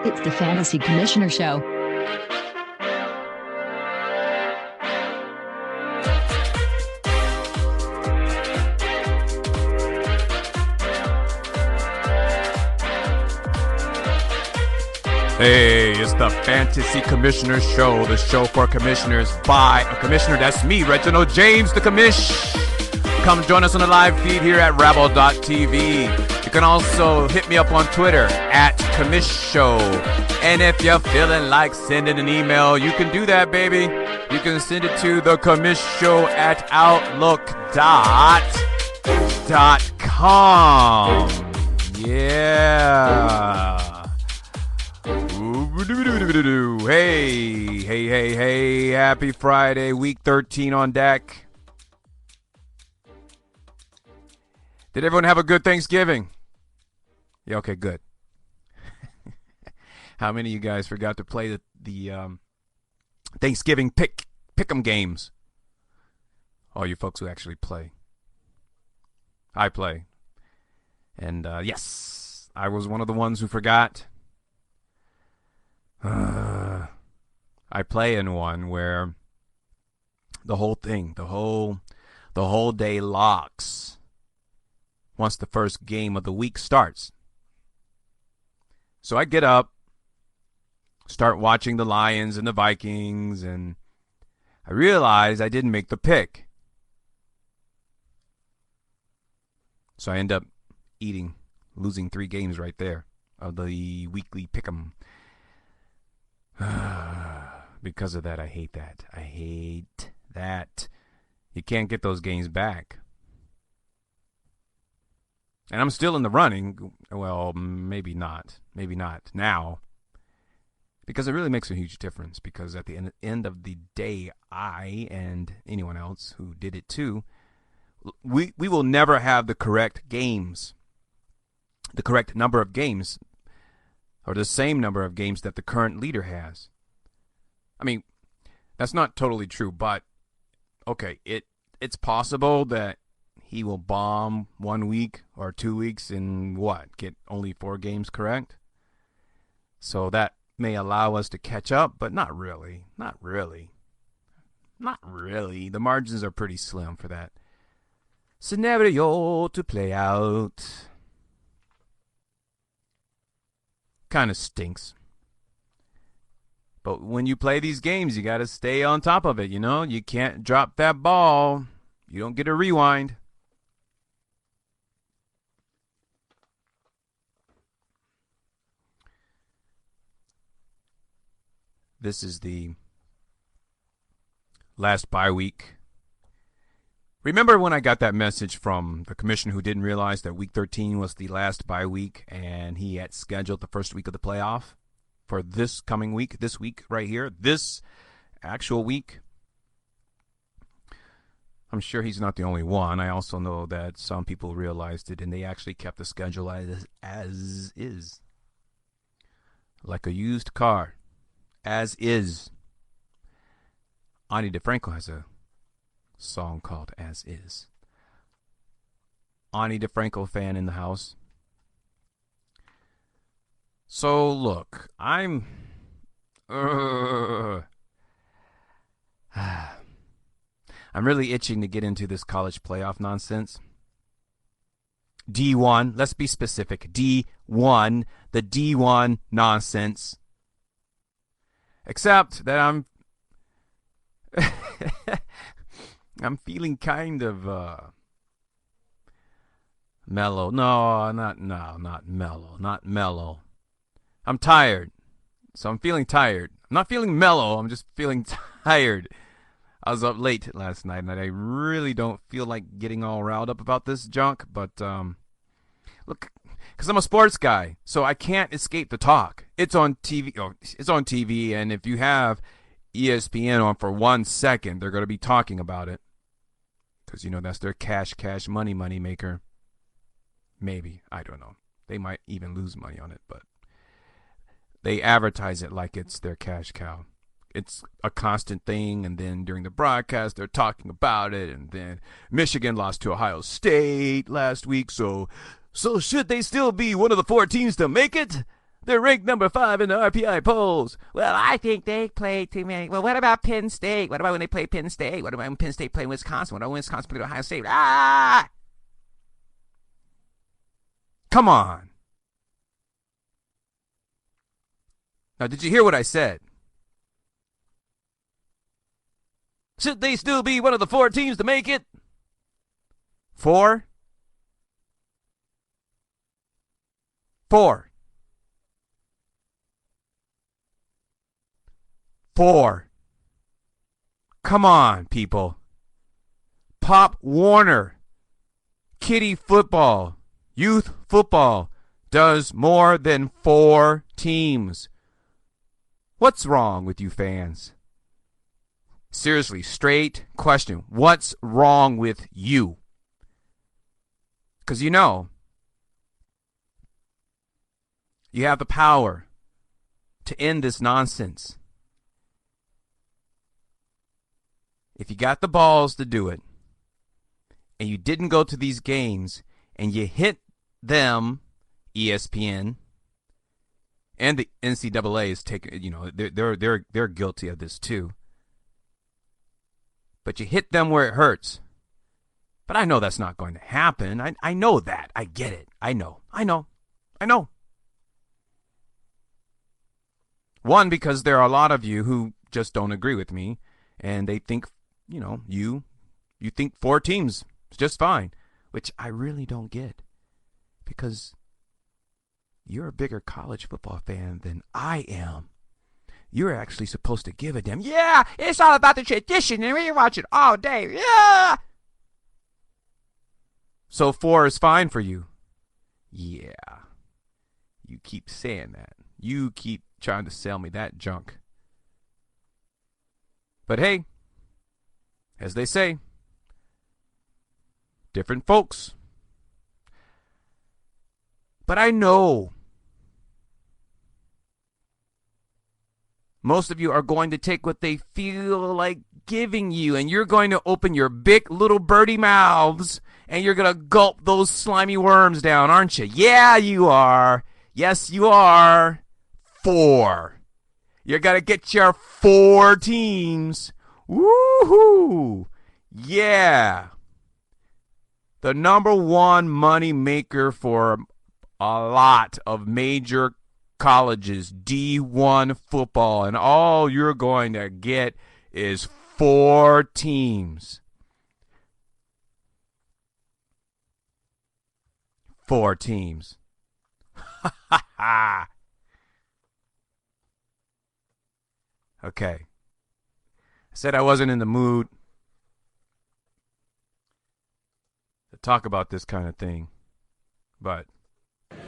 It's the Fantasy Commissioner Show. Hey, it's the Fantasy Commissioner Show, the show for commissioners by a commissioner. That's me, Reginald James, the Commish. Come join us on the live feed here at Rabble.tv. You can also hit me up on Twitter at Commish Show. And if you're feeling like sending an email, you can do that, baby. You can send it to the Commish Show at Outlook.com. Yeah. Hey, happy Friday, week 13 on deck. Did everyone have a good Thanksgiving? Yeah, okay, good. How many of you guys forgot to play the Thanksgiving pick'em games? All you folks who actually play. I play. And yes, I was one of the ones who forgot. I play in one where the whole thing, the whole day locks once the first game of the week starts. So I get up, start watching the Lions and the Vikings, and I realize I didn't make the pick. So I end up losing 3 games right there of the weekly pick'em. Because of that, I hate that. I hate that. You can't get those games back. And I'm still in the running. Well, maybe not. Maybe not now. Because it really makes a huge difference. Because at the end of the day, I and anyone else who did it too, we will never have the correct games. The correct number of games. Or the same number of games that the current leader has. I mean, that's not totally true, but okay, it's possible that he will bomb 1 week or 2 weeks and get only 4 games correct? So that may allow us to catch up, but not really. Not really. Not really. The margins are pretty slim for that scenario to play out. Kind of stinks. But when you play these games, you got to stay on top of it, you know? You can't drop that ball. You don't get a rewind. This is the last bye week. Remember when I got that message from the commissioner who didn't realize that week 13 was the last bye week and he had scheduled the first week of the playoff for this coming week, this week right here, this actual week? I'm sure he's not the only one. I also know that some people realized it and they actually kept the schedule as is. Like a used car. As is. Ani DeFranco has a song called As Is. Ani DeFranco fan in the house. So look, I'm really itching to get into this college playoff nonsense. D1, let's be specific. D1, the D1 nonsense. Except that I'm feeling kind of mellow. Not mellow. Not mellow. I'm tired. So I'm feeling tired. I'm not feeling mellow. I'm just feeling tired. I was up late last night, and I really don't feel like getting all riled up about this junk. But, look, because I'm a sports guy, so I can't escape the talk. It's on TV. Oh, it's on TV, and if you have ESPN on for 1 second, they're going to be talking about it. Because, you know, that's their cash money maker. Maybe. I don't know. They might even lose money on it, but they advertise it like it's their cash cow. It's a constant thing, and then during the broadcast, they're talking about it, and then Michigan lost to Ohio State last week, so should they still be one of the 4 teams to make it? They're ranked number 5 in the RPI polls. Well, I think they play too many. Well, what about Penn State? What about when they play Penn State? What about when Penn State play Wisconsin? What about when Wisconsin play Ohio State? Ah! Come on. Now, did you hear what I said? Should they still be one of the 4 teams to make it? 4? 4. 4. Come on, people. Pop Warner, kiddie football, youth football does more than 4 teams. What's wrong with you fans? Seriously, straight question. What's wrong with you? Because you know, you have the power to end this nonsense. If you got the balls to do it, and you didn't go to these games, and you hit them, ESPN, and the NCAA is taking, you know, they're guilty of this too. But you hit them where it hurts. But I know that's not going to happen. I know that. I get it. I know. One, because there are a lot of you who just don't agree with me, and they think, you know, you think 4 teams is just fine, which I really don't get, because you're a bigger college football fan than I am. You're actually supposed to give a damn. Yeah, it's all about the tradition, and we watch it all day. Yeah. So 4 is fine for you. Yeah. You keep saying that. You keep trying to sell me that junk. But hey, as they say, different folks. But I know most of you are going to take what they feel like giving you, and you're going to open your big little birdie mouths, and you're going to gulp those slimy worms down, aren't you? Yeah, you are. Yes, you are. 4. You're going to get your 4 teams. Woohoo! Yeah. The number 1 money maker for a lot of major colleges, D1 football, and all you're going to get is 4 teams. 4 teams. Ha ha ha. Okay. I said I wasn't in the mood to talk about this kind of thing, but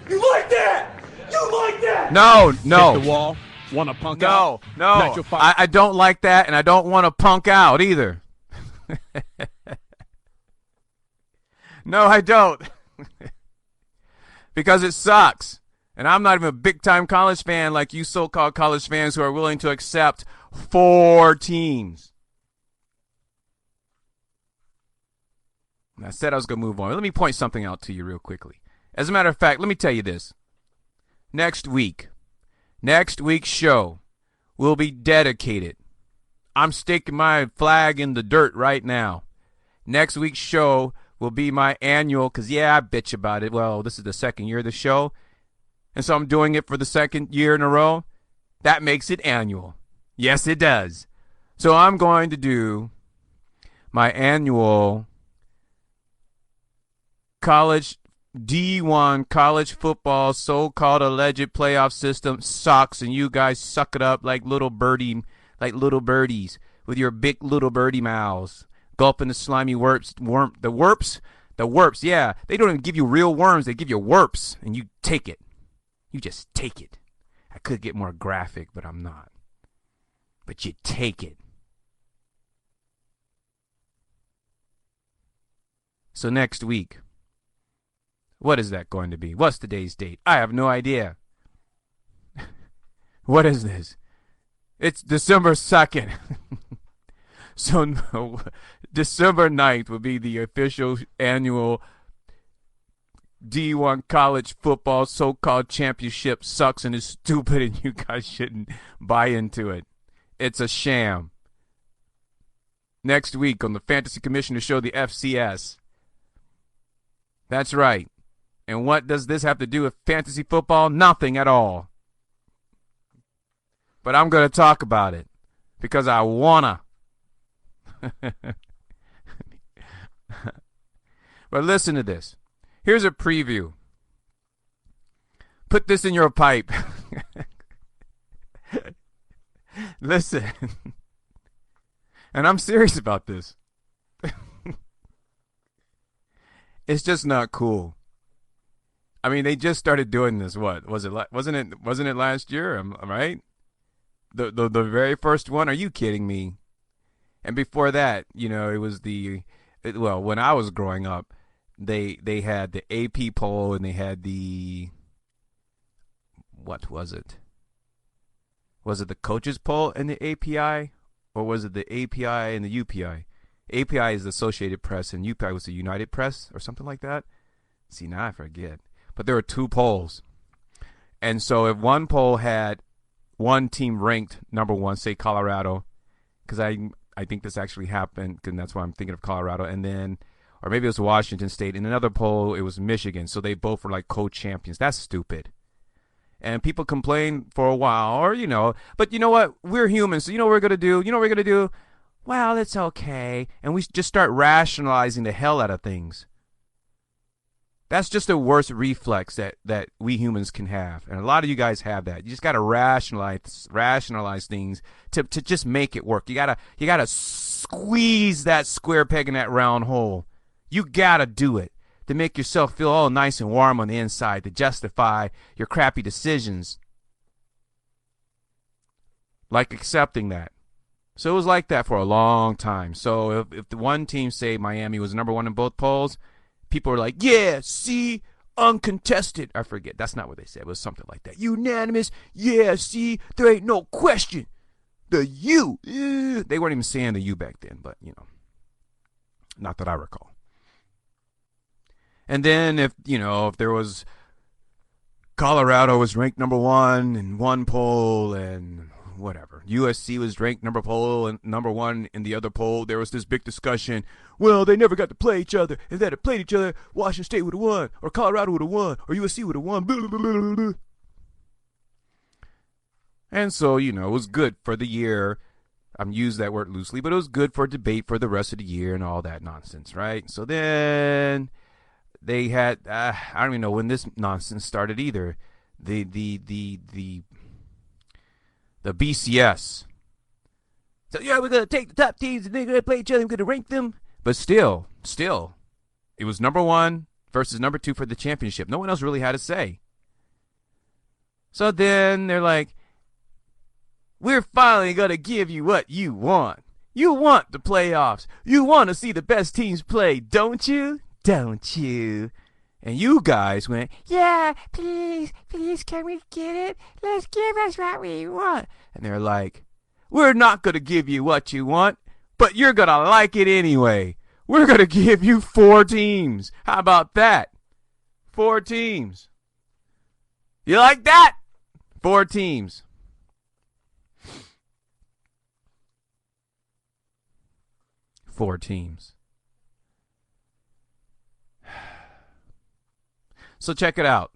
you like that? You like that? No. Hit the wall. Want to punk out? No. I don't like that, and I don't want to punk out either. No, I don't. Because it sucks. And I'm not even a big-time college fan like you so-called college fans who are willing to accept 4 teams. And I said I was going to move on. Let me point something out to you real quickly. As a matter of fact, let me tell you this. Next week's show will be dedicated. I'm staking my flag in the dirt right now. Next week's show will be my annual, because, yeah, I bitch about it. Well, this is the 2nd year of the show, and so I'm doing it for the 2nd year in a row. That makes it annual. Yes, it does. So I'm going to do my annual college D1 college football so-called alleged playoff system sucks, and you guys suck it up like little birdies with your big little birdie mouths, gulping the slimy the worps. Yeah, they don't even give you real worms; they give you worps, and you take it. You just take it. I could get more graphic, but I'm not. But you take it. So next week, what is that going to be? What's today's date? I have no idea. What is this? It's December 2nd. So no, December 9th will be the official annual D1 college football so-called championship sucks and is stupid and you guys shouldn't buy into it. It's a sham. Next week on the Fantasy Commissioner Show, the FCS. That's right. And what does this have to do with fantasy football? Nothing at all. But I'm going to talk about it because I wanna. But listen to this. Here's a preview. Put this in your pipe. Listen. And I'm serious about this. It's just not cool. I mean, they just started doing this. What was it? Wasn't it last year? Right? The very first one. Are you kidding me? And before that, you know, it was when I was growing up, they had the AP poll and they had the, what was it? Was it the coaches poll and the API, or was it the API and the UPI? API is the Associated Press and UPI was the United Press or something like that. See, now I forget. But there were two polls. And so if one poll had one team ranked number one, say Colorado, because I think this actually happened, and that's why I'm thinking of Colorado, and then, or maybe it was Washington State. In another poll, it was Michigan. So they both were like co-champions. That's stupid. And people complain for a while, or, you know, but you know what? We're humans, so you know what we're going to do? You know what we're going to do? Well, it's okay. And we just start rationalizing the hell out of things. That's just the worst reflex that we humans can have. And a lot of you guys have that. You just got to rationalize things to just make it work. You got to squeeze that square peg in that round hole. You got to do it to make yourself feel all nice and warm on the inside, to justify your crappy decisions. Like accepting that. So it was like that for a long time. So if the one team, say Miami, was number one in both polls, people were like, yeah, see, uncontested. I forget. That's not what they said. It was something like that. Unanimous. Yeah, see, there ain't no question. The U. They weren't even saying the U back then, but, you know, not that I recall. And then if there was Colorado was ranked number one in one poll and whatever. USC was ranked number one in the other poll. There was this big discussion. Well, they never got to play each other. If they had played each other, Washington State would have won, or Colorado would have won, or USC would have won. Blah, blah, blah, blah, blah. And so, you know, it was good for the year. I'm using that word loosely, but it was good for debate for the rest of the year and all that nonsense, right? So then they had, I don't even know when this nonsense started either. The BCS. So, yeah, we're going to take the top teams and they're going to play each other. We're going to rank them. But still, it was number one versus number two for the championship. No one else really had a say. So then they're like, we're finally going to give you what you want. You want the playoffs. You want to see the best teams play, don't you? Don't you? And you guys went, yeah, please, can we get it? Let's give us what we want. And they're like, we're not going to give you what you want, but you're going to like it anyway. We're going to give you 4 teams. How about that? 4 teams. You like that? 4 teams. Four teams. So check it out.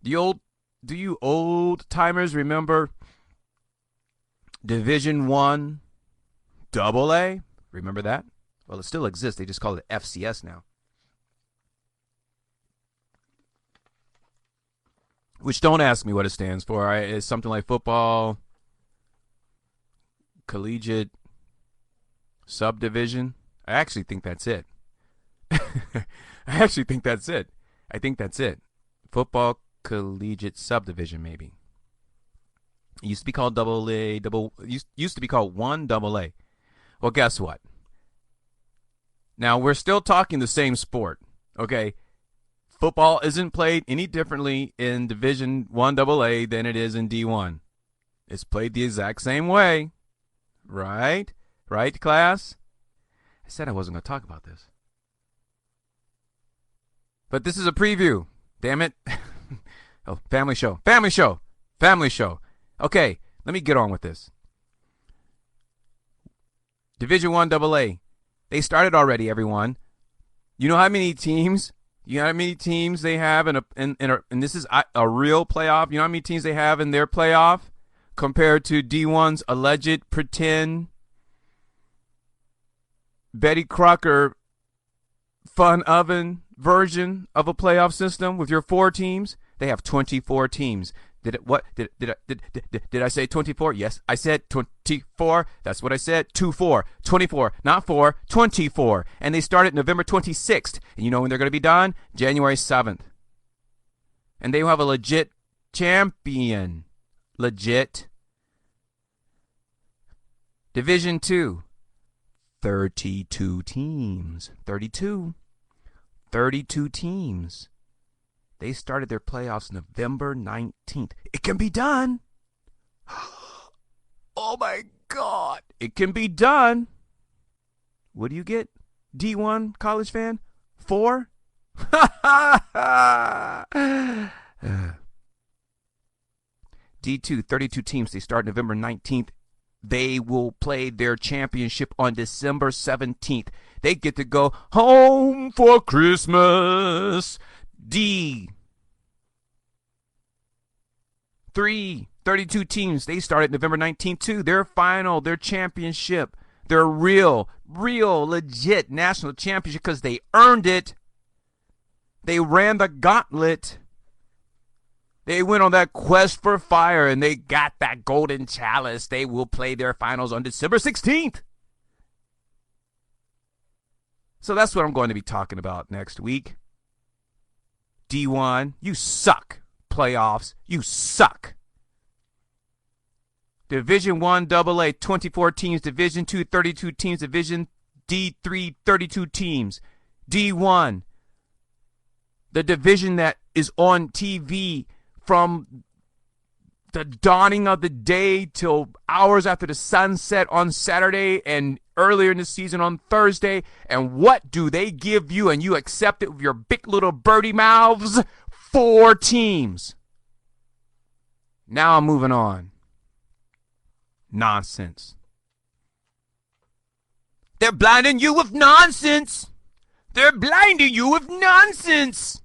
Do you old timers remember Division I AA? Remember that? Well, it still exists. They just call it FCS now. Which, don't ask me what it stands for. It's something like football, collegiate, subdivision. I actually think that's it. I think that's it. Football, collegiate, subdivision, maybe. It used to be called used to be called 1AA. Well, guess what? Now, we're still talking the same sport, okay? Football isn't played any differently in Division 1AA than it is in D1. It's played the exact same way. Right? Right, class? I said I wasn't going to talk about this. But this is a preview. Damn it. Oh, family show. Family show. Family show. Okay, let me get on with this. Division 1 AA. They started already, everyone. You know how many teams? You know how many teams they have and this is a real playoff? You know how many teams they have in their playoff compared to D1's alleged pretend Betty Crocker fun oven version of a playoff system with your 4 teams? They have 24 teams. Did I say 24? Yes, I said 24. That's what I said. 2-4. 24, not 4, 24. And they started November 26th. And you know when they're going to be done? January 7th. And they will have a legit champion. Legit. Division 2. 32 teams. 32 teams. They started their playoffs November 19th. It can be done. Oh, my God. It can be done. What do you get, D1 college fan? 4? D2, 32 teams. They start November 19th. They will play their championship on December 17th. They get to go home for Christmas. D3, 32 teams. They started November 19th too. Their final, their championship, their real, legit national championship because they earned it. They ran the gauntlet. They went on that quest for fire and they got that golden chalice. They will play their finals on December 16th. So that's what I'm going to be talking about next week. D1, you suck. Playoffs, you suck. Division 1 AA, 24 teams. Division 2, 32 teams. Division D3, 32 teams. D1, the division that is on TV from the dawning of the day till hours after the sunset on Saturday and earlier in the season on Thursday. And what do they give you? And you accept it with your big little birdie mouths? 4 teams. Now I'm moving on. Nonsense. They're blinding you with nonsense. They're blinding you with nonsense.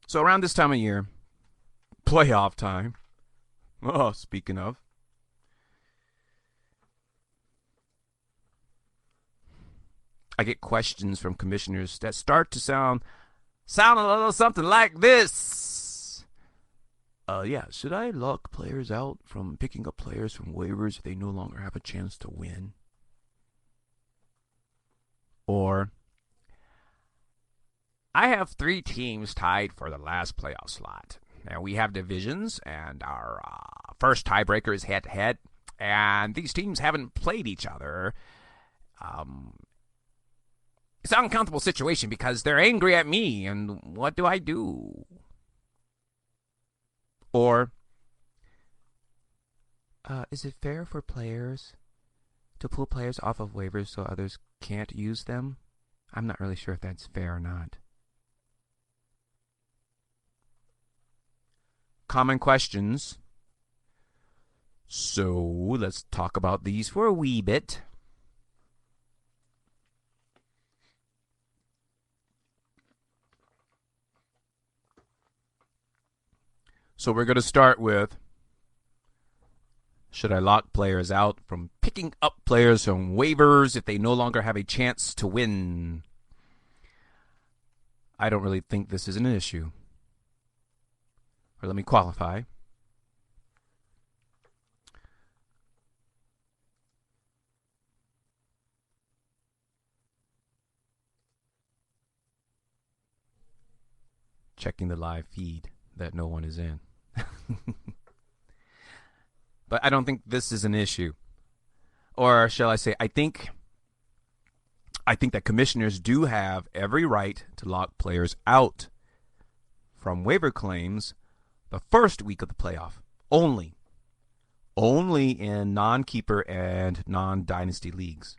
So around this time of year, playoff time. Oh, speaking of. I get questions from commissioners that start to sound a little something like this. Yeah, should I lock players out from picking up players from waivers if they no longer have a chance to win? Or, I have 3 teams tied for the last playoff slot. Now, we have divisions, and our first tiebreaker is head-to-head, and these teams haven't played each other. It's an uncomfortable situation because they're angry at me, and what do I do? Or, is it fair for players to pull players off of waivers so others can't use them? I'm not really sure if that's fair or not. Common questions. So, let's talk about these for a wee bit. So we're going to start with, should I lock players out from picking up players from waivers if they no longer have a chance to win? I don't really think this is an issue. Or let me qualify. Checking the live feed that no one is in. But I don't think this is an issue. Or shall I say, I think that commissioners do have every right to lock players out from waiver claims the first week of the playoff. Only in non-keeper and non-dynasty leagues.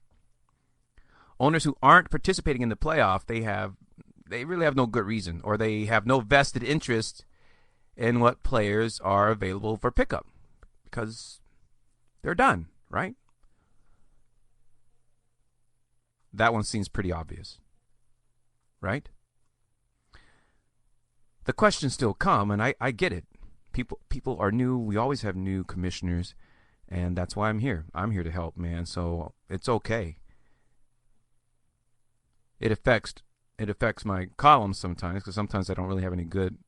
Owners who aren't participating in the playoff, they really have no good reason, or they have no vested interest in what players are available for pickup because they're done, right? That one seems pretty obvious, right? The questions still come, and I get it. People are new. We always have new commissioners, and that's why I'm here. I'm here to help, man. So it's okay. It affects my columns sometimes, because sometimes I don't really have any good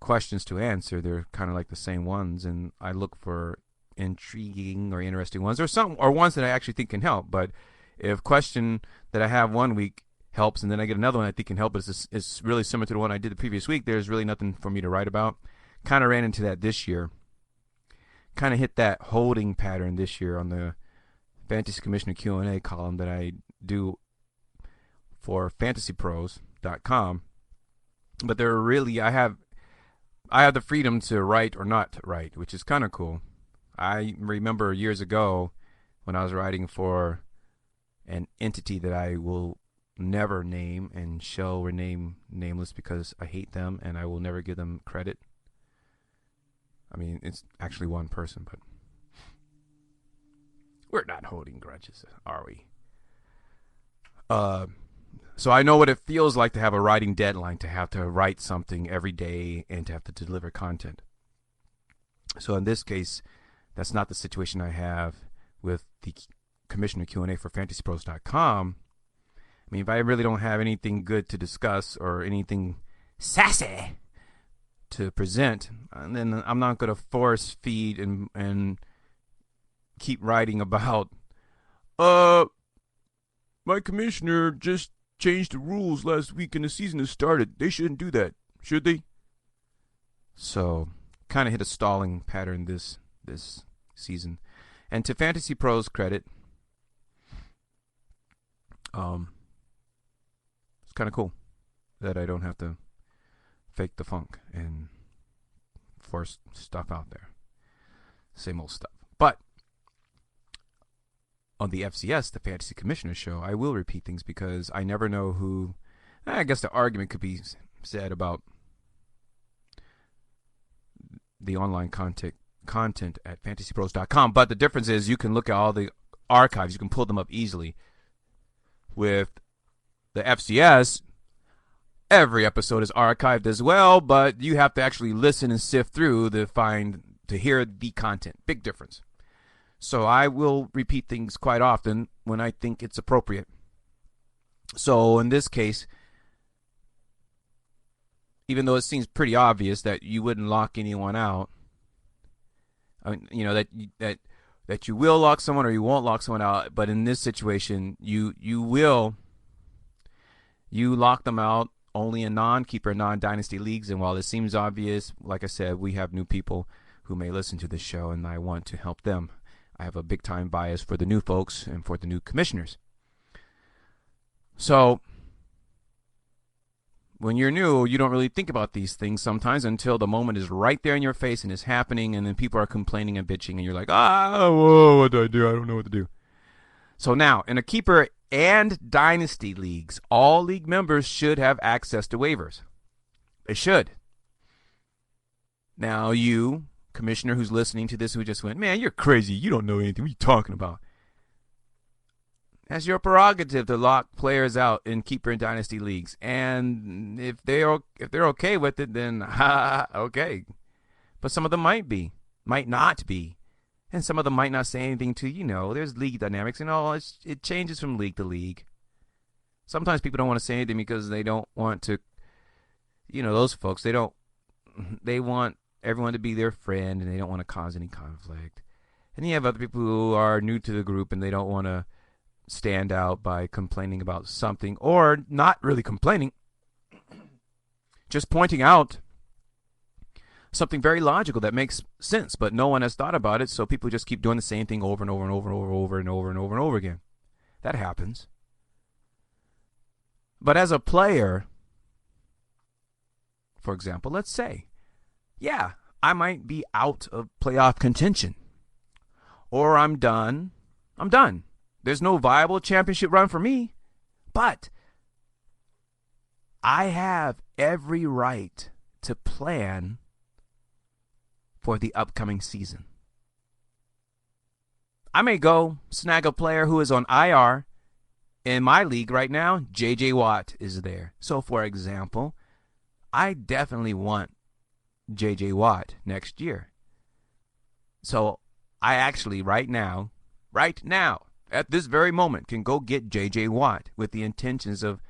questions to answer. They're kind of like the same ones, and I look for intriguing or interesting ones, or ones that I actually think can help. But if question that I have one week helps, and then I get another one I think can help, but it's really similar to the one I did the previous week, there's really nothing for me to write about. Kind of ran into that this year. Kind of hit that holding pattern this year on the Fantasy Commissioner Q&A column that I do for fantasypros.com. But there are really, I have the freedom to write or not to write, which is kind of cool. I remember years ago when I was writing for an entity that I will never name and shall remain nameless because I hate them and I will never give them credit. I mean, it's actually one person, but we're not holding grudges, are we? So I know what it feels like to have a writing deadline, to have to write something every day and to have to deliver content. So in this case, that's not the situation I have with the Commissioner Q&A for fantasypros.com. I mean, if I really don't have anything good to discuss or anything sassy to present, then I'm not going to force feed and keep writing about, my commissioner just changed the rules last week and the season has started. They shouldn't do that, should they? So, kind of hit a stalling pattern this season. And to Fantasy Pros' credit, it's kind of cool that I don't have to fake the funk and force stuff out there. Same old stuff. But on the FCS, the Fantasy Commissioner Show, I will repeat things because I never know who. I guess the argument could be said about the online content at fantasypros.com, but the difference is you can look at all the archives. You can pull them up easily. With the FCS, every episode is archived as well, but you have to actually listen and sift through to hear the content. Big difference. So I will repeat things quite often when I think it's appropriate. So in this case, even though it seems pretty obvious that you wouldn't lock anyone out, I mean, you know, that you will lock someone or you won't lock someone out, but in this situation, you lock them out only in non-keeper, non-dynasty leagues. And while it seems obvious, like I said, we have new people who may listen to this show, and I want to help them. I have a big-time bias for the new folks and for the new commissioners. So when you're new, you don't really think about these things sometimes until the moment is right there in your face and it's happening, and then people are complaining and bitching, and you're like, whoa, what do I do? I don't know what to do. So now, in a keeper and dynasty leagues, all league members should have access to waivers. They should. Now, you, commissioner who's listening to this, who just went, man, you're crazy. You don't know anything. What are you talking about? That's your prerogative to lock players out in keeper and dynasty leagues. And if they're okay with it, then okay. But some of them might not be. And some of them might not say anything to, there's league dynamics and all. It changes from league to league. Sometimes people don't want to say anything because they don't want to, those folks, they want everyone to be their friend and they don't want to cause any conflict. And you have other people who are new to the group and they don't want to stand out by complaining about something, or not really complaining, just pointing out something very logical that makes sense, but no one has thought about it, so people just keep doing the same thing over and over and over and over and over and over and over again. That happens. But as a player, for example, let's say, I might be out of playoff contention, or I'm done. There's no viable championship run for me. But I have every right to plan for the upcoming season. I may go snag a player who is on IR. In my league right now, J.J. Watt is there. So, for example, I definitely want J.J. Watt next year. So, I actually right now, at this very moment, can go get J.J. Watt with the intentions of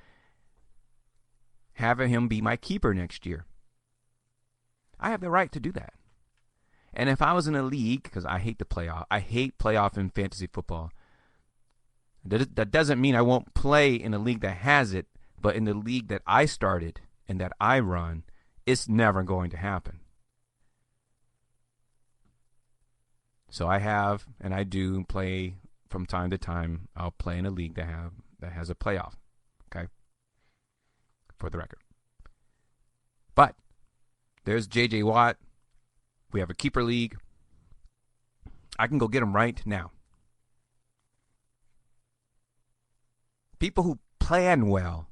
having him be my keeper next year. I have the right to do that. And if I was in a league, because I hate playoff in fantasy football. That doesn't mean I won't play in a league that has it, but in the league that I started and that I run, it's never going to happen. So I have, and I do play from time to time. I'll play in a league that has a playoff, okay, for the record. But there's J.J. Watt. We have a keeper league. I can go get him right now. People who plan well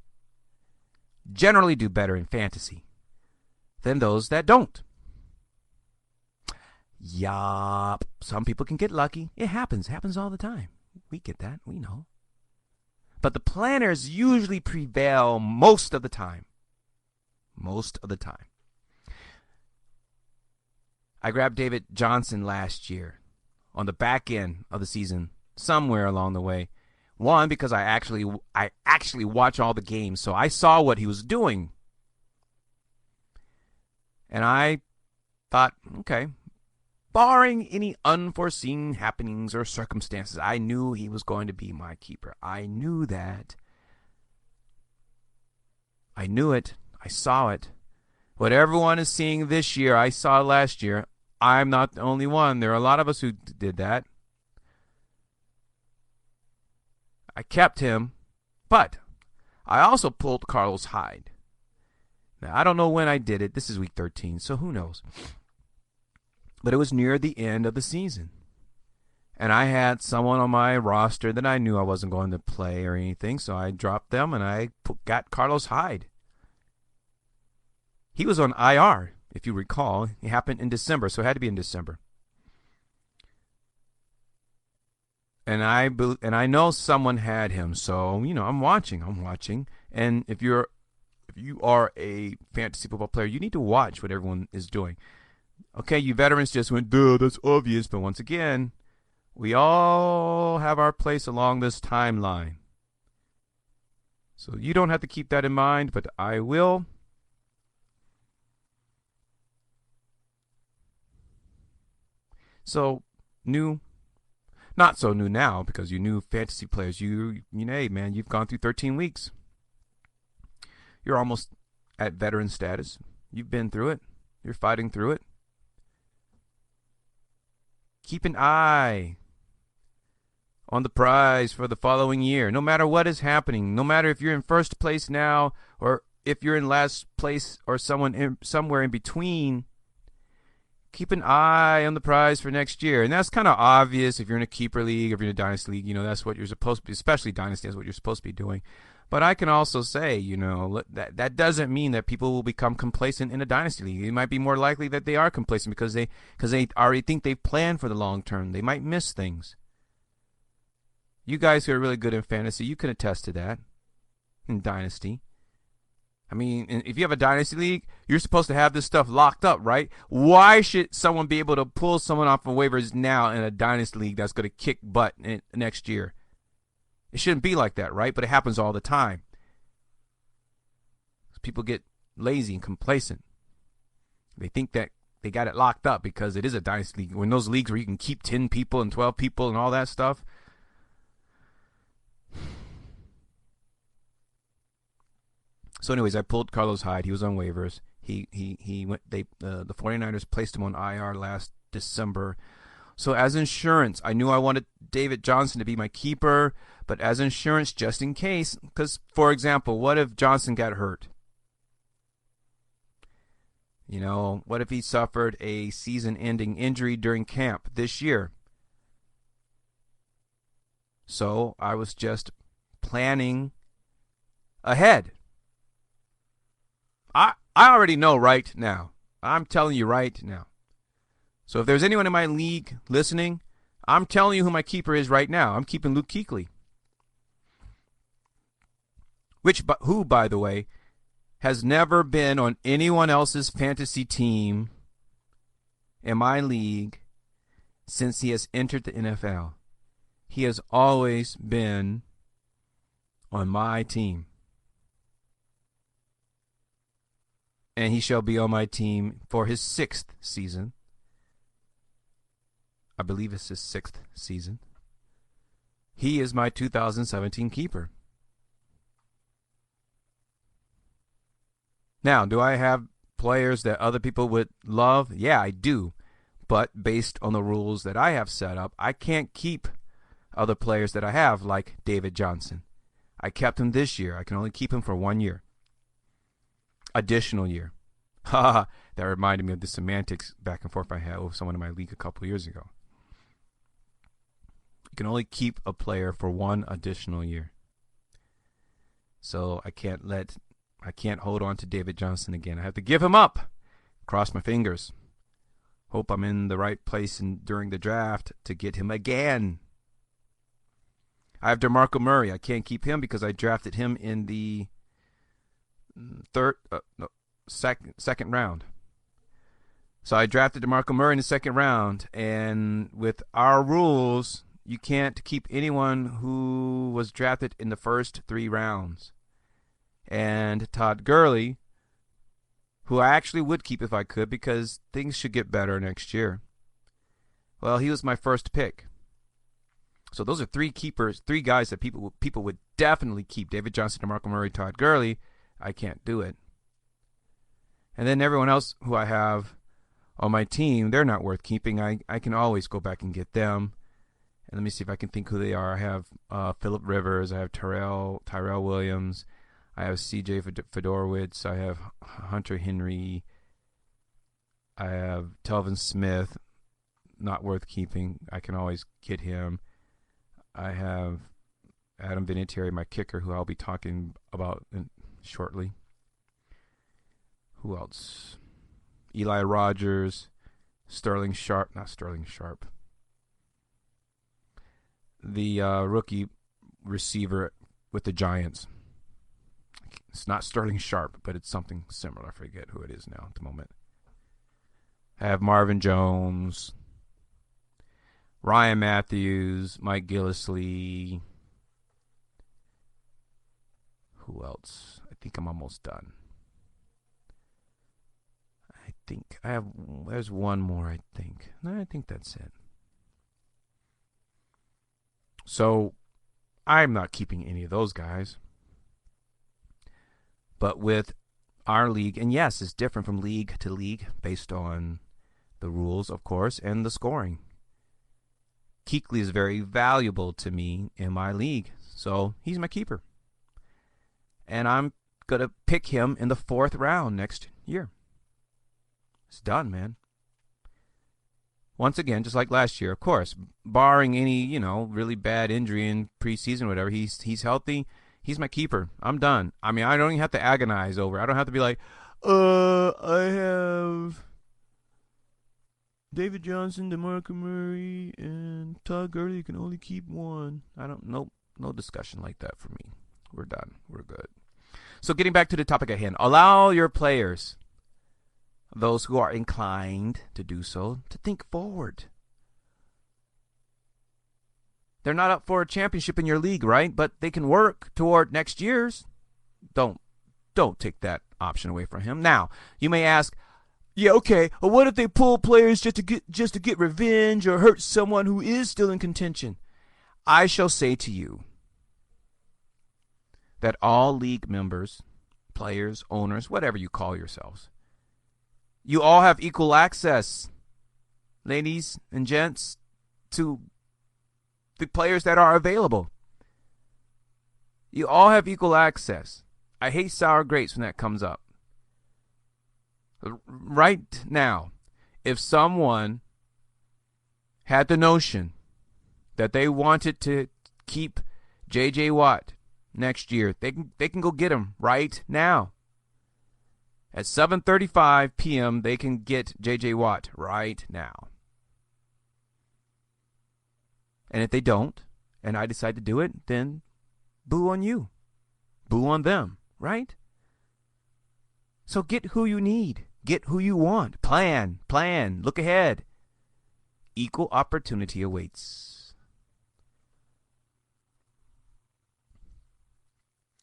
generally do better in fantasy than those that don't. Yup. Some people can get lucky. It happens. It happens all the time. We get that. We know. But the planners usually prevail most of the time. Most of the time. I grabbed David Johnson last year on the back end of the season, somewhere along the way. One, because I actually watch all the games, so I saw what he was doing. And I thought, okay, barring any unforeseen happenings or circumstances, I knew he was going to be my keeper. I knew that. I knew it. I saw it. What everyone is seeing this year, I saw last year. I'm not the only one. There are a lot of us who did that. I kept him, but I also pulled Carlos Hyde. Now, I don't know when I did it. This is week 13, so who knows? But it was near the end of the season. And I had someone on my roster that I knew I wasn't going to play or anything, so I dropped them and I got Carlos Hyde. He was on IR, if you recall. It happened in December, so it had to be in December. And I know someone had him, so I'm watching. And if you are a fantasy football player, you need to watch what everyone is doing. Okay, you veterans just went, duh, that's obvious. But once again, we all have our place along this timeline. So you don't have to keep that in mind, but I will. So not so new now, because you new fantasy players, hey man, you've gone through 13 weeks. You're almost at veteran status. You've been through it. You're fighting through it. Keep an eye on the prize for the following year. No matter what is happening, no matter if you're in first place now or if you're in last place or somewhere in between, keep an eye on the prize for next year. And that's kind of obvious if you're in a keeper league, if you're in a dynasty league, that's what you're supposed to be, especially dynasty, that's what you're supposed to be doing. But I can also say, that doesn't mean that people will become complacent in a dynasty league. It might be more likely that they are complacent because they already think they've planned for the long term. They might miss things. You guys who are really good in fantasy, you can attest to that in dynasty. I mean, if you have a dynasty league, you're supposed to have this stuff locked up, right? Why should someone be able to pull someone off of waivers now in a dynasty league that's going to kick butt next year? It shouldn't be like that, right? But it happens all the time. People get lazy and complacent. They think that they got it locked up because it is a dynasty league. When those leagues where you can keep 10 people and 12 people and all that stuff. So anyways, I pulled Carlos Hyde. He was on waivers. He went. The 49ers placed him on IR last December. So as insurance, I knew I wanted David Johnson to be my keeper, but as insurance, just in case, because for example, what if Johnson got hurt? What if he suffered a season-ending injury during camp this year? So I was just planning ahead. I already know right now. I'm telling you right now. So if there's anyone in my league listening, I'm telling you who my keeper is right now. I'm keeping Luke Kuechly. Who, by the way, has never been on anyone else's fantasy team in my league since he has entered the NFL. He has always been on my team. And he shall be on my team for his 6th season. I believe it's his 6th season. He is my 2017 keeper. Now, do I have players that other people would love? Yeah, I do. But based on the rules that I have set up, I can't keep other players that I have, like David Johnson. I kept him this year. I can only keep him for 1 year. Additional year. That reminded me of the semantics back and forth I had with someone in my league a couple years ago. You can only keep a player for 1 additional year. So I can't hold on to David Johnson again. I have to give him up. Cross my fingers. Hope I'm in the right place during the draft to get him again. I have DeMarco Murray. I can't keep him because I drafted him in the second round. So I drafted DeMarco Murray in the 2nd round, and with our rules, you can't keep anyone who was drafted in the first 3 rounds. And Todd Gurley, who I actually would keep if I could because things should get better next year. Well, he was my first pick. So those are 3 keepers, 3 guys that people would definitely keep. David Johnson, DeMarco Murray, Todd Gurley. I can't do it. And then everyone else who I have on my team, they're not worth keeping. I can always go back and get them. And let me see if I can think who they are. I have Phillip Rivers. I have Tyrell Williams. I have C.J. Fedorowicz. I have Hunter Henry. I have Telvin Smith. Not worth keeping. I can always get him. I have Adam Vinatieri, my kicker, who I'll be talking about shortly. Who else? Eli Rogers, Sterling Sharp. Not Sterling Sharp. The rookie receiver with the Giants. It's not Sterling Sharp, but it's something similar. I forget who it is now at the moment. I have Marvin Jones, Ryan Matthews, Mike Gillislee. Who else? I think I'm almost done. There's one more, I think. I think that's it. So I'm not keeping any of those guys. But with our league, and yes, it's different from league to league based on the rules, of course, and the scoring. Kuechly is very valuable to me in my league, so he's my keeper. And I'm going to pick him in the 4th round next year. It's done, man. Once again, just like last year, of course, barring any, really bad injury in preseason or whatever, he's healthy. He's my keeper. I'm done. I mean, I don't even have to agonize over it. I don't have to be like, I have David Johnson, DeMarco Murray, and Todd Gurley. You can only keep 1. No discussion like that for me. We're done. We're good. So getting back to the topic at hand, allow your players, those who are inclined to do so, to think forward. They're not up for a championship in your league, right? But they can work toward next year's. Don't take that option away from him. Now, you may ask, yeah, okay, well, what if they pull players just to get revenge or hurt someone who is still in contention? I shall say to you that all league members, players, owners, whatever you call yourselves, you all have equal access, ladies and gents, to the players that are available. You all have equal access. I hate sour grapes when that comes up. Right now, if someone had the notion that they wanted to keep J.J. Watt next year, they can go get him right now. At 7:35 p.m., they can get J.J. Watt right now. And if they don't, and I decide to do it, then boo on you. Boo on them, right? So get who you need. Get who you want. Plan. Look ahead. Equal opportunity awaits.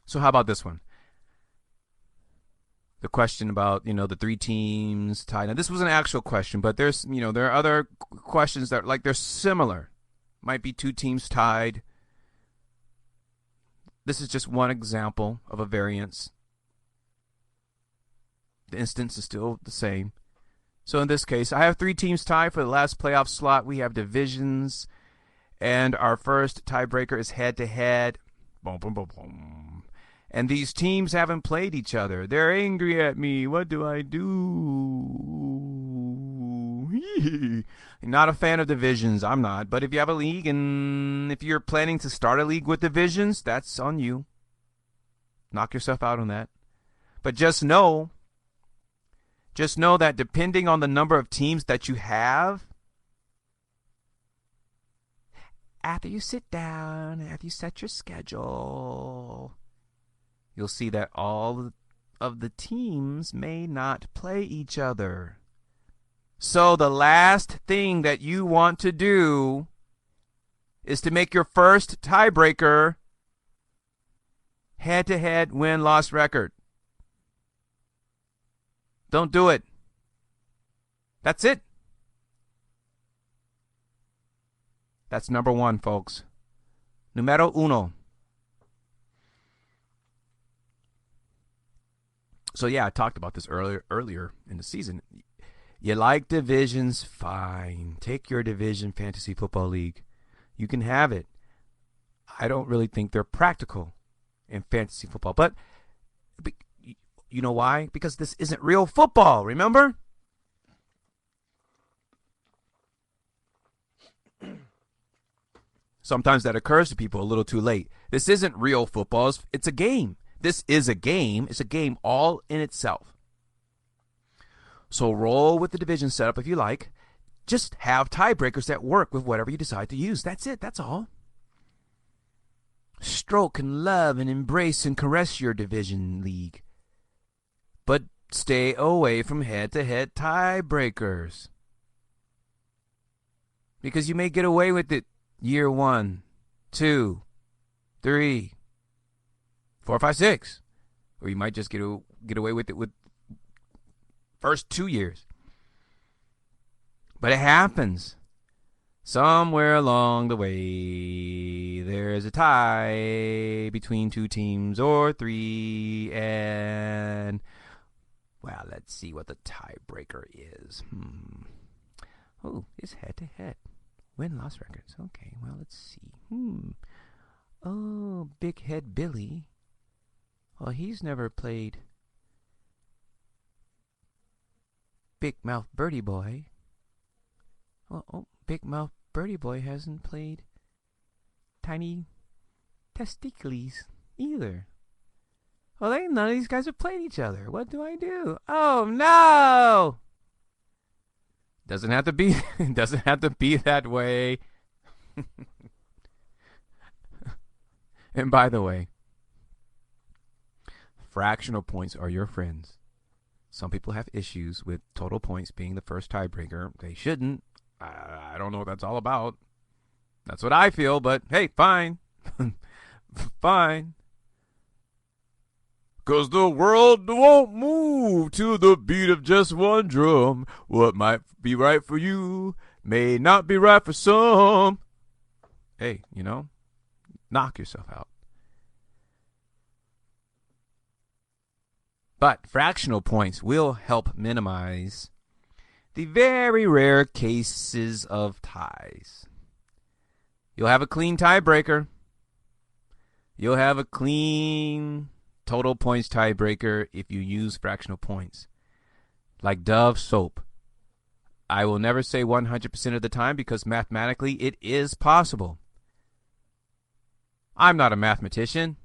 So how about this one? The question about, the 3 teams tied. Now, this was an actual question, but there's, there are other questions that, they're similar. Might be 2 teams tied. This is just one example of a variance. The instance is still the same. So in this case, I have 3 teams tied for the last playoff slot. We have divisions, and our first tiebreaker is head-to-head. Boom, boom, boom, boom. And these teams haven't played each other. They're angry at me. What do I do? Not a fan of divisions. I'm not. But if you have a league and if you're planning to start a league with divisions, that's on you. Knock yourself out on that. But just know that depending on the number of teams that you have, after you sit down, after you set your schedule, you'll see that all of the teams may not play each other. So the last thing that you want to do is to make your first tiebreaker head-to-head win-loss record. Don't do it. That's it. That's number 1, folks. Numero uno. So yeah, I talked about this earlier in the season. You like divisions? Fine. Take your division fantasy football league. You can have it. I don't really think they're practical in fantasy football. But you know why? Because this isn't real football, remember? Sometimes that occurs to people a little too late. This isn't real football. It's a game. This is a game. It's a game all in itself. So roll with the division setup if you like. Just have tiebreakers that work with whatever you decide to use. That's it. That's all. Stroke and love and embrace and caress your division league. But stay away from head-to-head tiebreakers. Because you may get away with it year 1, 2, 3, 4, 5, 6. Or you might just get away with it with first 2 years. But it happens. Somewhere along the way, there's a tie between 2 teams or 3, and, well, let's see what the tiebreaker is. Oh, it's head-to-head. Win-loss records. Okay, well, let's see. Oh, Big Head Billy. Well, he's never played Big Mouth Birdie Boy. Oh, Big Mouth Birdie Boy hasn't played Tiny Testicles either. Well, none of these guys have played each other. What do I do? Oh, no! Doesn't have to be that way. And by the way, fractional points are your friends. Some people have issues with total points being the first tiebreaker. They shouldn't. I don't know what that's all about. That's what I feel, but hey, fine. Fine. 'Cause the world won't move to the beat of just one drum. What might be right for you may not be right for some. Hey, knock yourself out. But fractional points will help minimize the very rare cases of ties. You'll have a clean tiebreaker. You'll have a clean total points tiebreaker if you use fractional points. Like Dove soap. I will never say 100% of the time because mathematically it is possible. I'm not a mathematician,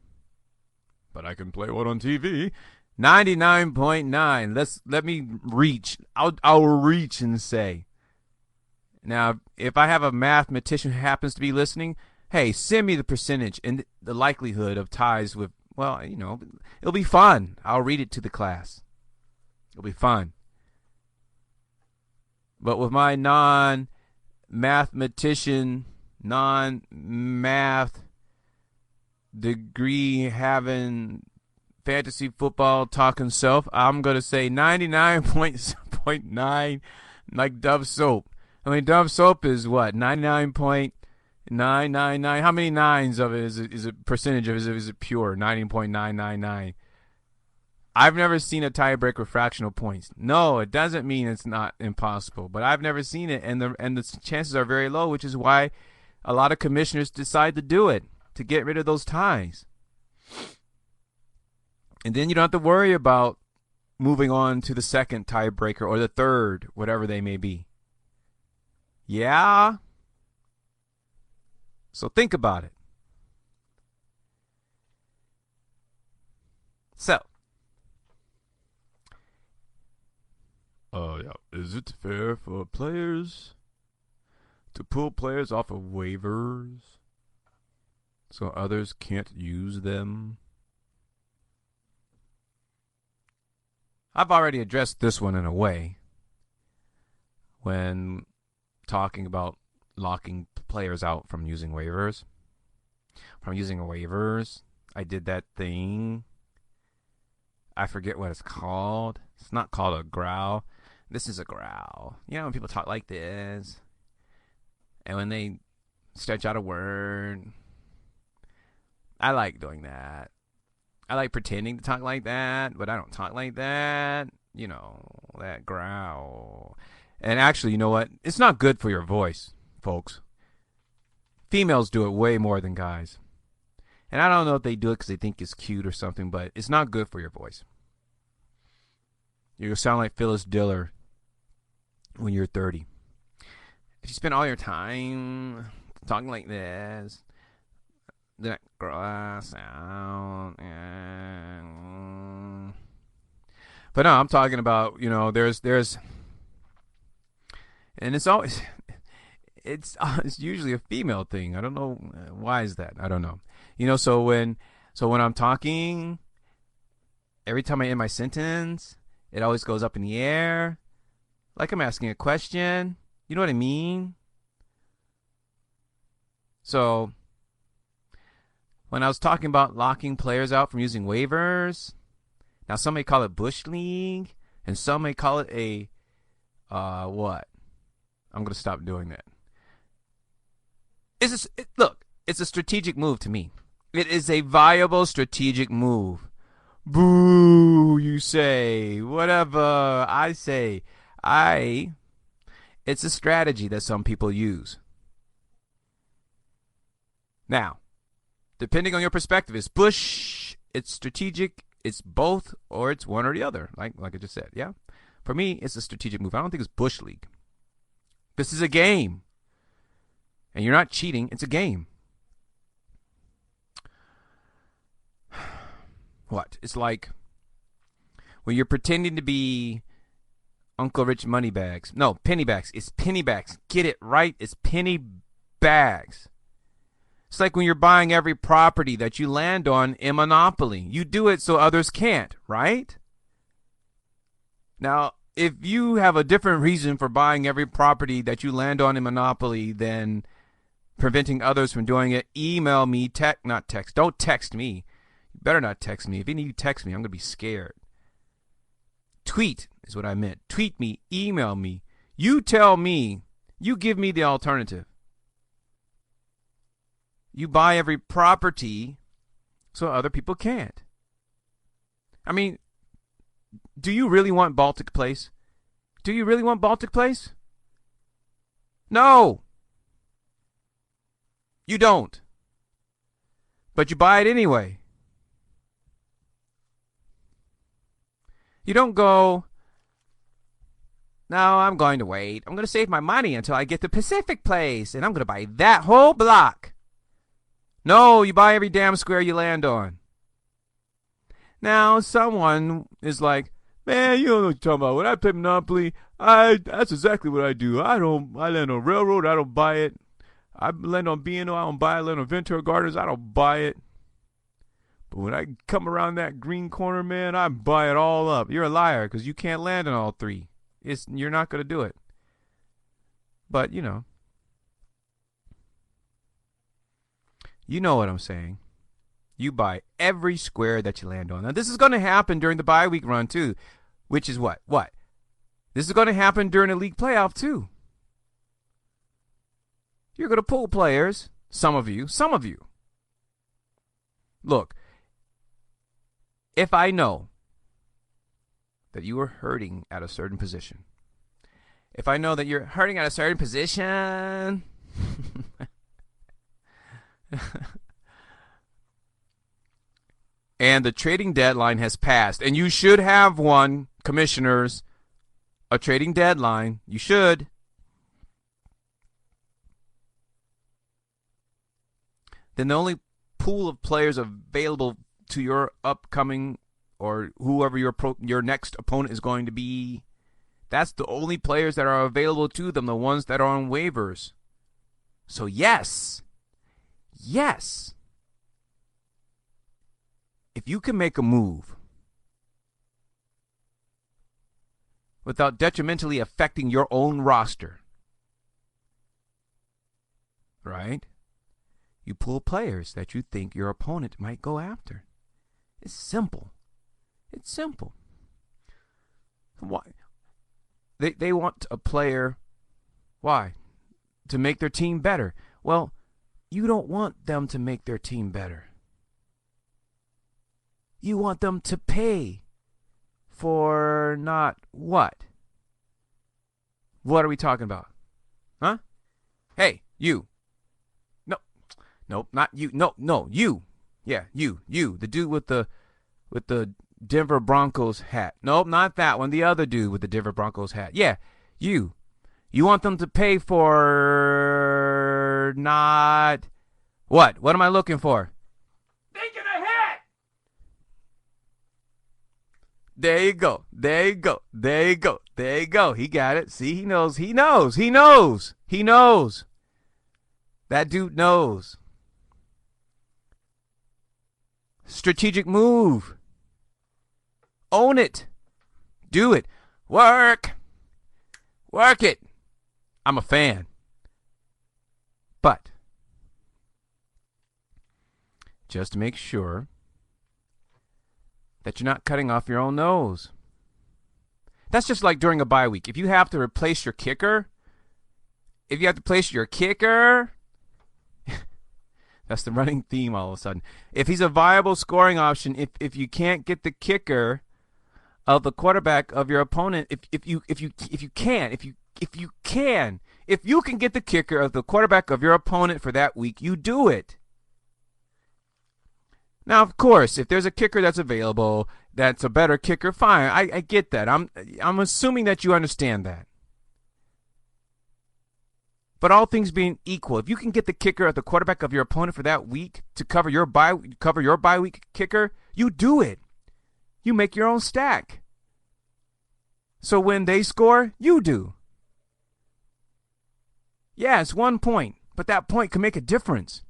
but I can play one on TV. 99.9. Let me reach. I'll reach and say. Now, if I have a mathematician who happens to be listening, hey, send me the percentage and the likelihood of ties with, well, you know, it'll be fun. I'll read it to the class. It'll be fun. But with my non-mathematician, non-math degree having fantasy football talking self, I'm going to say 99.9 like Dove soap. I mean, Dove soap is what? 99.999. How many nines of it is it percentage of it? Is it pure? 90.999. I've never seen a tiebreak with fractional points. No, it doesn't mean it's not impossible, but I've never seen it, and the chances are very low, which is why a lot of commissioners decide to do it, to get rid of those ties. And then you don't have to worry about moving on to the second tiebreaker or the third, whatever they may be. Yeah? So think about it. So, yeah. Is it fair for players to pull players off of waivers so others can't use them? I've already addressed this one in a way when talking about locking players out from using waivers. I did that thing. I forget what it's called. It's not called a growl. This is a growl. You know when people talk like this, and when they stretch out a word, I like doing that. I like pretending to talk like that, but I don't talk like that. You know, that growl. And actually, you know what? It's not good for your voice, folks. Females do it way more than guys. And I don't know if they do it because they think it's cute or something, but it's not good for your voice. You're going to sound like Phyllis Diller when you're 30. If you spend all your time talking like this, that gross out. But no, I'm talking about, you know, there's and it's always it's usually a female thing. I don't know why is that. I don't know. You know, so when I'm talking, every time I end my sentence, it always goes up in the air, like I'm asking a question. You know what I mean? So when I was talking about locking players out from using waivers, now some may call it Bush League, and some may call it a what? I'm going to stop doing that. Look, it's a strategic move to me. It is a viable strategic move. Boo, you say. Whatever, I say. It's a strategy that some people use. Now, depending on your perspective, it's Bush, it's strategic, it's both, or it's one or the other, like I just said, yeah? For me, it's a strategic move. I don't think it's Bush League. This is a game. And you're not cheating, it's a game. What? It's like when you're pretending to be Uncle Rich Moneybags. No, Pennybags. It's Pennybags. Get it right. It's penny bags. It's like when you're buying every property that you land on in Monopoly. You do it so others can't, right? Now, if you have a different reason for buying every property that you land on in Monopoly than preventing others from doing it, email me, not text. Don't text me. You better not text me. If any of you text me, I'm going to be scared. Tweet is what I meant. Tweet me, email me. You tell me, you give me the alternative. You buy every property so other people can't. I mean, do you really want Baltic Place? Do you really want Baltic Place? No. You don't. But you buy it anyway. You don't go, no, I'm going to wait. I'm going to save my money until I get to Pacific Place, and I'm going to buy that whole block. No, you buy every damn square you land on. Now, someone is like, man, you don't know what you're talking about. When I play Monopoly, that's exactly what I do. I land on Railroad, I don't buy it. I land on B&O, I don't buy it. I land on Ventura Gardens, I don't buy it. But when I come around that green corner, man, I buy it all up. You're a liar because you can't land on all three. You're not going to do it. But, you know what I'm saying. You buy every square that you land on. Now, this is going to happen during the bye week run, too, which is what? What? This is going to happen during the league playoff, too. You're going to pull players, some of you. Look, if I know that you are hurting at a certain position, if I know that you're hurting at a certain position, and the trading deadline has passed, and you should have one, commissioners, a trading deadline. You should. Then the only pool of players available to your upcoming or whoever your next opponent is going to be, that's the only players that are available to them, the ones that are on waivers. So yes, if you can make a move without detrimentally affecting your own roster, right? You pull players that you think your opponent might go after. It's simple. Why? They want a player. Why? To make their team better. Well, you don't want them to make their team better. You want them to pay for not what? What are we talking about? Huh? Hey, you. Nope, not you. No, you. Yeah, you. The dude with the Denver Broncos hat. Nope, not that one. The other dude with the Denver Broncos hat. Yeah, you. You want them to pay for not what? What am I looking for? Thinking ahead! There you go. He got it. See, he knows. That dude knows. Strategic move. Own it. Do it. Work it. I'm a fan. But just make sure that you're not cutting off your own nose. That's just like during a bye week. If you have to replace your kicker, that's the running theme all of a sudden. If he's a viable scoring option, if you can't get the kicker of the quarterback of your opponent, if you can get the kicker of the quarterback of your opponent for that week, you do it. Now, of course, if there's a kicker that's available, that's a better kicker, fine. I get that. I'm assuming that you understand that. But all things being equal, if you can get the kicker at the quarterback of your opponent for that week to cover your bye week kicker, you do it. You make your own stack. So when they score, you do. Yeah, it's 1 point, but that point can make a difference.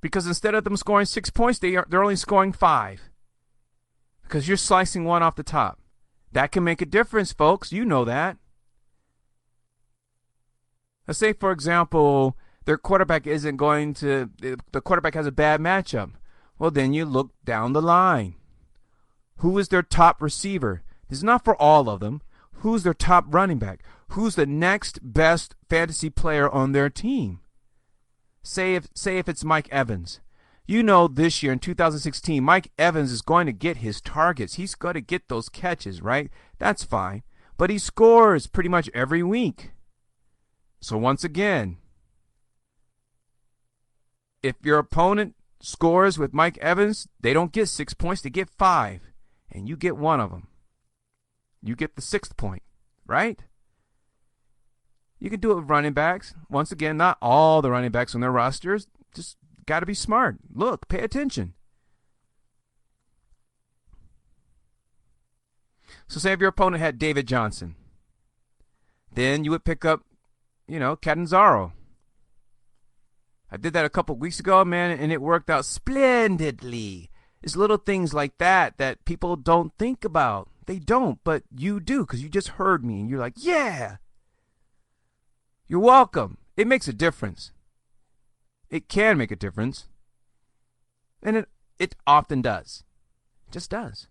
Because instead of them scoring 6 points, they're only scoring 5. Because you're slicing one off the top. That can make a difference, folks. You know that. Let's say, for example, the quarterback has a bad matchup. Well, then you look down the line. Who is their top receiver? This is not for all of them. Who's their top running back? Who's the next best fantasy player on their team? Say if it's Mike Evans. You know this year in 2016, Mike Evans is going to get his targets. He's going to get those catches, right? That's fine. But he scores pretty much every week. So once again, if your opponent scores with Mike Evans, they don't get 6 points, they get 5. And you get one of them. You get the 6th point, right? You can do it with running backs. Once again, not all the running backs on their rosters. Just got to be smart. Look, pay attention. So say if your opponent had David Johnson, then you would pick up, Catanzaro. I did that a couple weeks ago, man, and it worked out splendidly. It's little things like that that people don't think about. They don't, but you do, because you just heard me, and you're like, yeah. You're welcome. It makes a difference. It can make a difference. And it often does. It just does.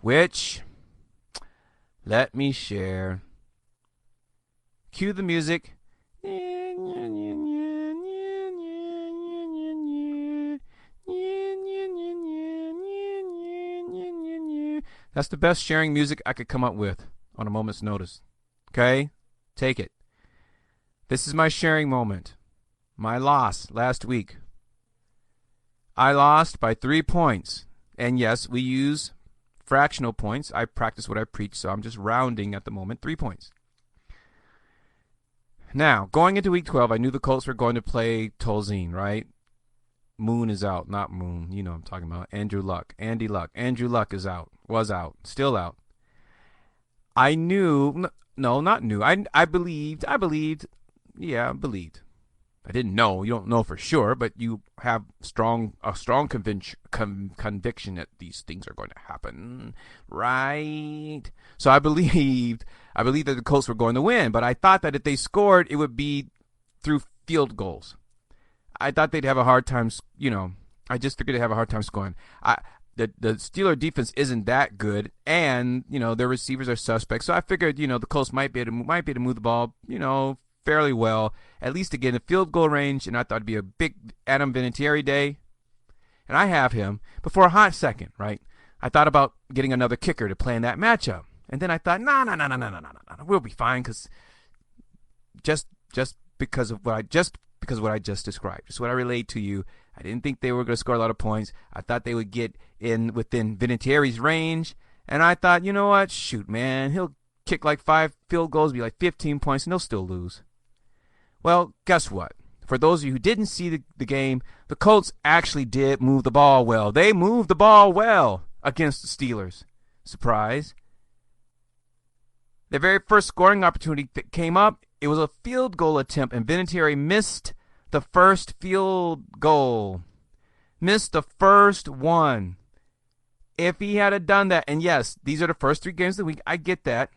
Which, let me share. Cue the music. That's the best sharing music I could come up with on a moment's notice. Okay? Take it. This is my sharing moment. My loss last week. I lost by 3 points. And yes, we use fractional points. I practice what I preach, so I'm just rounding at the moment. 3 points. Now, going into week 12, I knew the Colts were going to play Tolzien, right? Moon is out, not Moon. You know what I'm talking about. Andrew Luck. Andy Luck. Andrew Luck is out. Was out. Still out. I knew. No, not knew. I believed. Yeah, I believed. I didn't know. You don't know for sure, but you have a strong conviction that these things are going to happen, right? So I believed that the Colts were going to win, but I thought that if they scored, it would be through field goals. I thought they'd have a hard time, I just figured they'd have a hard time scoring. The Steeler defense isn't that good, and, their receivers are suspect, so I figured, the Colts might be able to move the ball, fairly well, at least to get in the field goal range, and I thought it'd be a big Adam Vinatieri day, and I have him. But for a hot second, right, I thought about getting another kicker to play in that matchup, and then I thought, no, we'll be fine, because just because of what I just described, just what I relayed to you. I didn't think they were going to score a lot of points. I thought they would get in within Vinatieri's range, and I thought, you know what, shoot, man, he'll kick like 5 field goals, be like 15 points, and they'll still lose. Well, guess what? For those of you who didn't see the game, the Colts actually did move the ball well. They moved the ball well against the Steelers. Surprise. The very first scoring opportunity that came up, it was a field goal attempt, and Vinatieri missed the first field goal. Missed the first one. If he had done that, and yes, these are the first 3 games of the week, I get that.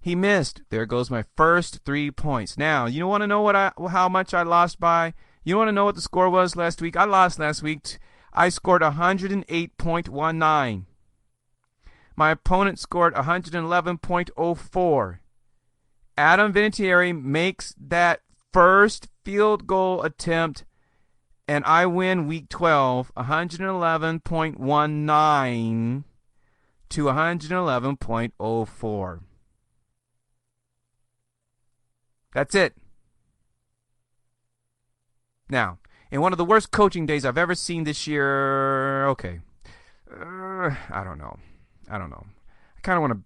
He missed. There goes my first 3 points. Now, you want to know how much I lost by? You want to know what the score was last week? I lost last week. I scored 108.19. My opponent scored 111.04. Adam Vinatieri makes that first field goal attempt, and I win week 12, 111.19 to 111.04. That's it. Now, in one of the worst coaching days I've ever seen this year, okay, I don't know. I kind of want to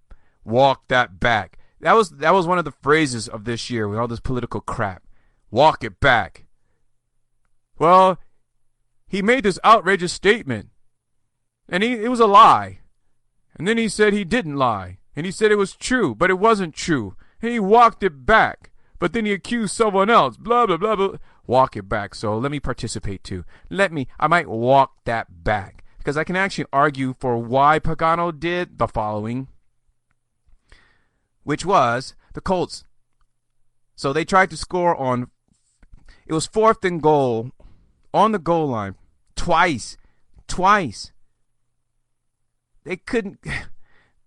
walk that back. That was one of the phrases of this year with all this political crap. Walk it back. Well, he made this outrageous statement, and it was a lie. And then he said he didn't lie, and he said it was true, but it wasn't true, and he walked it back. But then he accused someone else, blah, blah, blah, blah. Walk it back. So let me participate too. I might walk that back, because I can actually argue for why Pagano did the following, which was the Colts. So they tried to score it was 4th and goal on the goal line twice. They couldn't,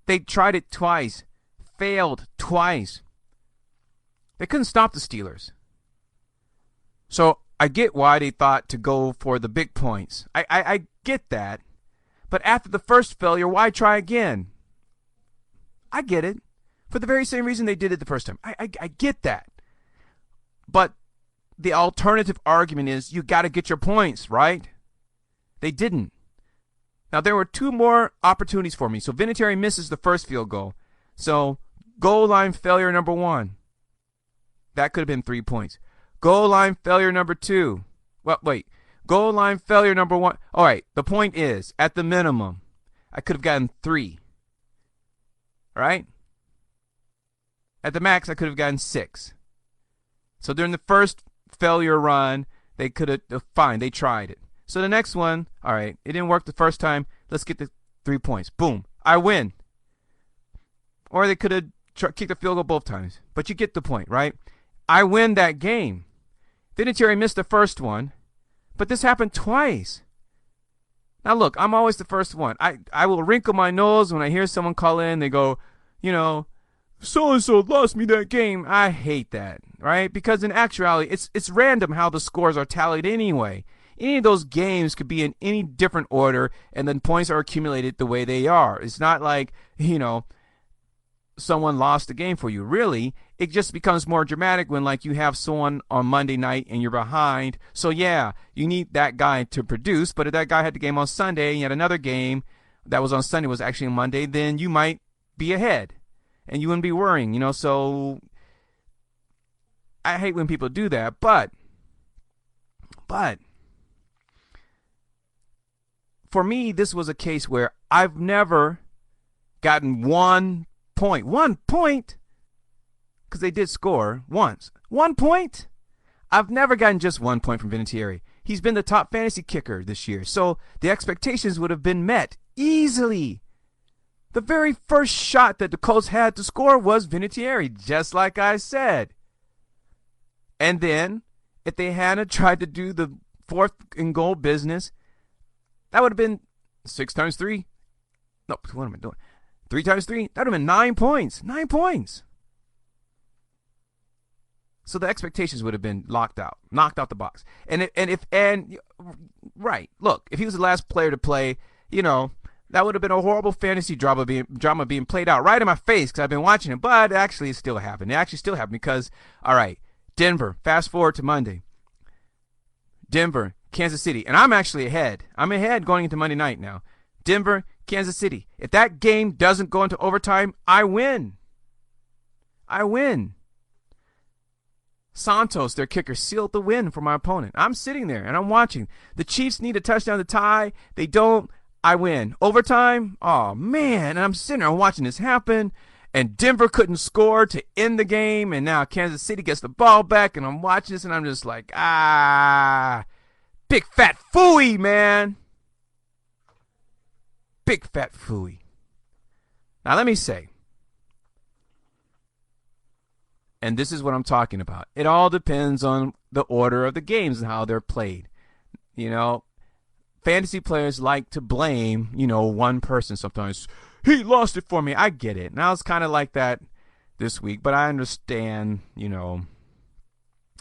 they tried it twice, failed twice. They couldn't stop the Steelers. So I get why they thought to go for the big points. I get that. But after the first failure, why try again? I get it. For the very same reason they did it the first time. I get that. But the alternative argument is you got to get your points, right? They didn't. Now, there were 2 more opportunities for me. So Vinatieri misses the first field goal. So goal line failure number 1. that could have been 3 points. Goal line failure number 2. Well, wait. Goal line failure number 1. All right, the point is, at the minimum, I could have gotten 3. All right? At the max, I could have gotten 6. So during the first failure run, they could have, fine, they tried it. So the next one, all right, it didn't work the first time. Let's get the 3 points. Boom. I win. Or they could have kicked a field goal both times. But you get the point, right? I win that game. Vinatieri missed the first one, but this happened twice. Now, look, I'm always the first one. I will wrinkle my nose when I hear someone call in. They go, you know, so-and-so lost me that game. I hate that, right? Because in actuality, it's random how the scores are tallied anyway. Any of those games could be in any different order, and then points are accumulated the way they are. It's not like, you know, someone lost the game for you. Really, it just becomes more dramatic when, like, you have someone on Monday night and you're behind. So, yeah, you need that guy to produce. But if that guy had the game on Sunday and you had another game that was on Sunday was actually on Monday, then you might be ahead. And you wouldn't be worrying, you know. So I hate when people do that. But for me, this was a case where I've never gotten 1 point. 1 point? Because they did score once. 1 point? I've never gotten just 1 point from Vinatieri. He's been the top fantasy kicker this year. So the expectations would have been met easily. The very first shot that the Colts had to score was Vinatieri, just like I said. And then, if they hadn't tried to do the 4th and goal business, that would have been 6 times 3. No, what am I doing? 3 times 3? That would have been 9 points. 9 points. So the expectations would have been knocked out the box. Right. Look, if he was the last player to play, you know, that would have been a horrible fantasy drama being played out right in my face because I've been watching it. But actually, it still happened. It actually still happened because, all right, Denver, fast forward to Monday. Denver, Kansas City. And I'm actually ahead. I'm ahead going into Monday night now. Denver, Kansas City. If that game doesn't go into overtime, I win. I win. Santos, their kicker, sealed the win for my opponent. I'm sitting there and I'm watching. The Chiefs need a touchdown to tie. They don't. I win. Overtime? Oh, man. And I'm sitting there watching this happen. And Denver couldn't score to end the game. And now Kansas City gets the ball back. And I'm watching this and I'm just like, big fat phooey, man. Big fat phooey. Now, let me say, and this is what I'm talking about. It all depends on the order of the games and how they're played. You know, fantasy players like to blame, you know, one person sometimes. He lost it for me. I get it. Now it's kind of like that this week, but I understand, you know,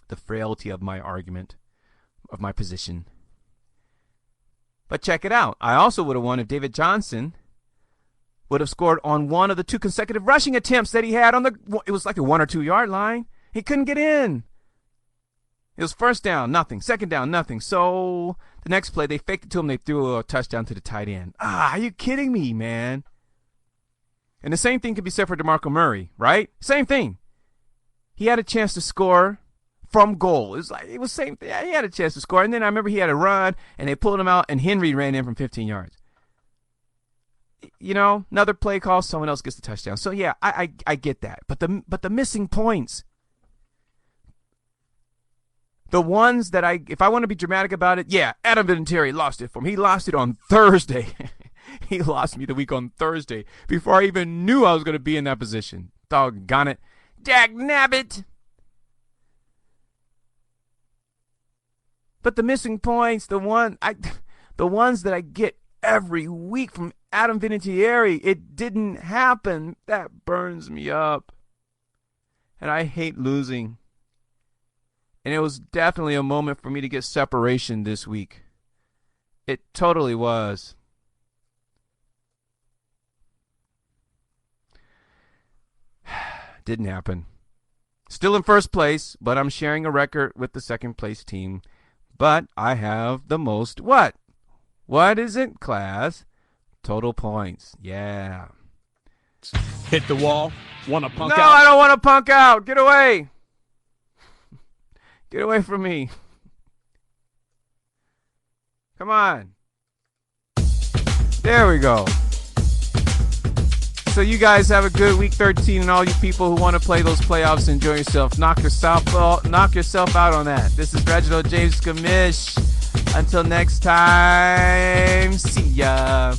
the frailty of my argument, of my position. But check it out. I also would have won if David Johnson would have scored on one of the 2 consecutive rushing attempts that he had on it was like a 1 or 2 yard line. He couldn't get in. It was first down, nothing. Second down, nothing. So the next play, they faked it to him. They threw a touchdown to the tight end. Are you kidding me, man? And the same thing could be said for DeMarco Murray, right? Same thing. He had a chance to score from goal. It was same thing. He had a chance to score. And then I remember he had a run, and they pulled him out, and Henry ran in from 15 yards. You know, another play call, someone else gets the touchdown. So, yeah, I get that. But the missing points, the ones that if I want to be dramatic about it, yeah, Adam Vinatieri lost it for me. He lost it on Thursday. He lost me the week on Thursday before I even knew I was going to be in that position. Doggone it. Dagnabbit. But the missing points, the ones that I get every week from Adam Vinatieri, it didn't happen. That burns me up. And I hate losing. And it was definitely a moment for me to get separation this week. It totally was. Didn't happen. Still in first place, but I'm sharing a record with the second place team. But I have the most what? What is it, class? Total points. Yeah. Hit the wall. Want to punk No, out? I don't want to punk out. Get away. Get away from me. Come on. There we go. So you guys have a good week 13, and all you people who want to play those playoffs, enjoy yourself. Knock yourself out on that. This is Reginald James Commish. Until next time, see ya.